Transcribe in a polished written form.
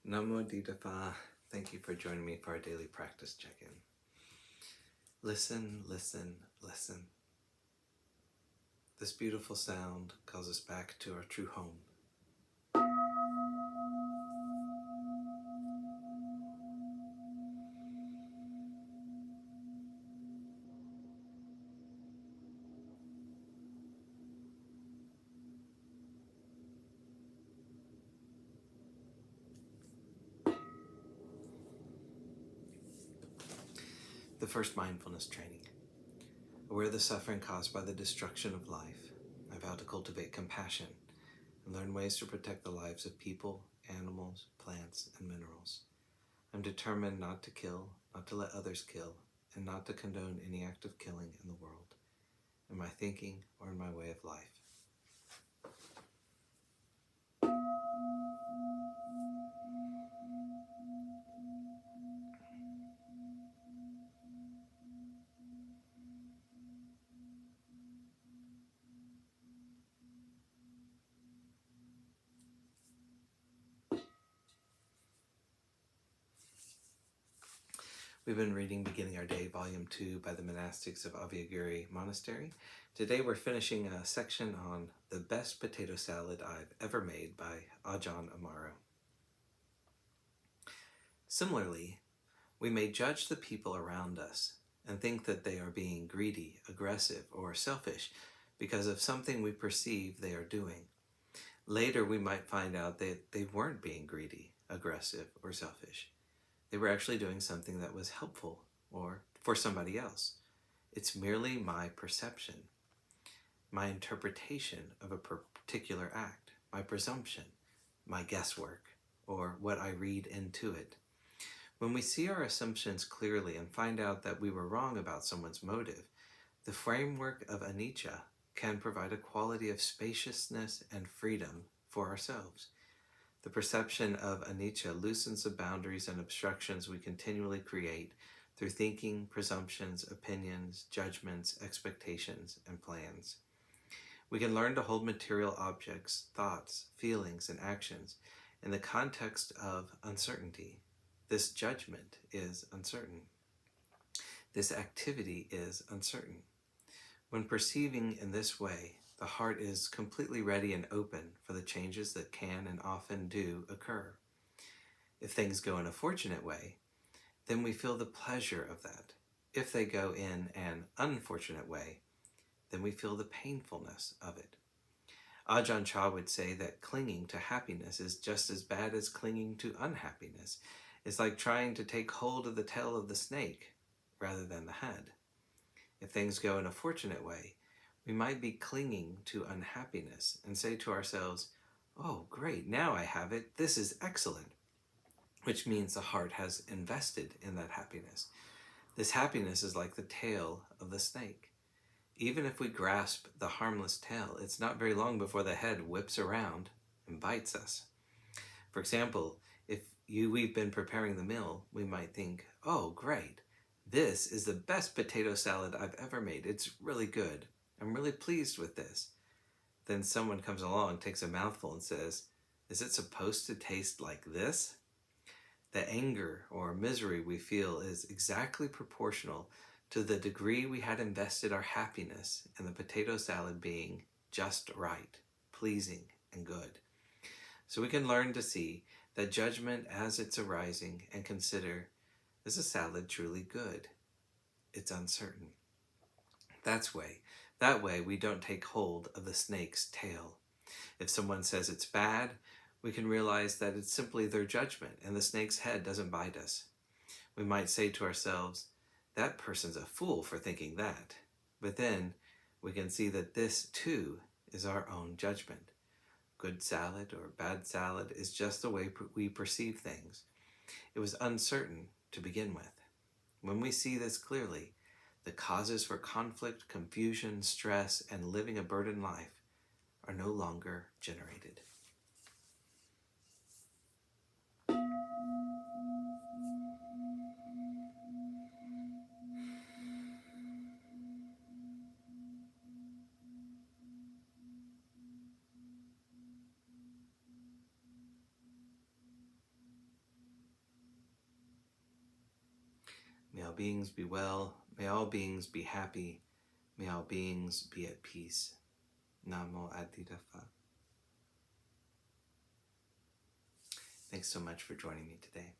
Namo Didapa. Thank you for joining me for our daily practice check-in. Listen, listen, listen. This beautiful sound calls us back to our true home. The first mindfulness training. Aware of the suffering caused by the destruction of life, I vow to cultivate compassion and learn ways to protect the lives of people, animals, plants, and minerals. I'm determined not to kill, not to let others kill, and not to condone any act of killing in the world, in my thinking or in my way of life. We've been reading Beginning Our Day, Volume 2 by the monastics of Abhayagiri Monastery. Today we're finishing a section on the best potato salad I've ever made by Ajahn Amaro. Similarly, we may judge the people around us and think that they are being greedy, aggressive, or selfish because of something we perceive they are doing. Later we might find out that they weren't being greedy, aggressive, or selfish. They were actually doing something that was helpful or for somebody else. It's merely my perception, my interpretation of a particular act, my presumption, my guesswork, or what I read into it. When we see our assumptions clearly and find out that we were wrong about someone's motive, the framework of anicca can provide a quality of spaciousness and freedom for ourselves. The perception of anicca loosens the boundaries and obstructions we continually create through thinking, presumptions, opinions, judgments, expectations, and plans. We can learn to hold material objects, thoughts, feelings, and actions in the context of uncertainty. This judgment is uncertain. This activity is uncertain. When perceiving in this way, the heart is completely ready and open for the changes that can and often do occur. If things go in a fortunate way, then we feel the pleasure of that. If they go in an unfortunate way, then we feel the painfulness of it. Ajahn Chah would say that clinging to happiness is just as bad as clinging to unhappiness. It's like trying to take hold of the tail of the snake rather than the head. If things go in a fortunate way, we might be clinging to unhappiness and say to ourselves, "Oh, great, now I have it. This is excellent," which means the heart has invested in that happiness. This happiness is like the tail of the snake. Even if we grasp the harmless tail, it's not very long before the head whips around and bites us. For example, if we've been preparing the meal, we might think, "Oh, great. This is the best potato salad I've ever made. It's really good. I'm really pleased with this." Then someone comes along, takes a mouthful and says, "Is it supposed to taste like this?" The anger or misery we feel is exactly proportional to the degree we had invested our happiness in the potato salad being just right, pleasing, and good. So we can learn to see that judgment as it's arising and consider, is a salad truly good? It's uncertain. That way we don't take hold of the snake's tail. If someone says it's bad, we can realize that it's simply their judgment and the snake's head doesn't bite us. We might say to ourselves, "That person's a fool for thinking that." But then we can see that this too is our own judgment. Good salad or bad salad is just the way we perceive things. It was uncertain to begin with. When we see this clearly, the causes for conflict, confusion, stress, and living a burdened life are no longer generated. all beings be well. May all beings be happy. May all beings be at peace. Namo Adida Phat. Thanks so much for joining me today.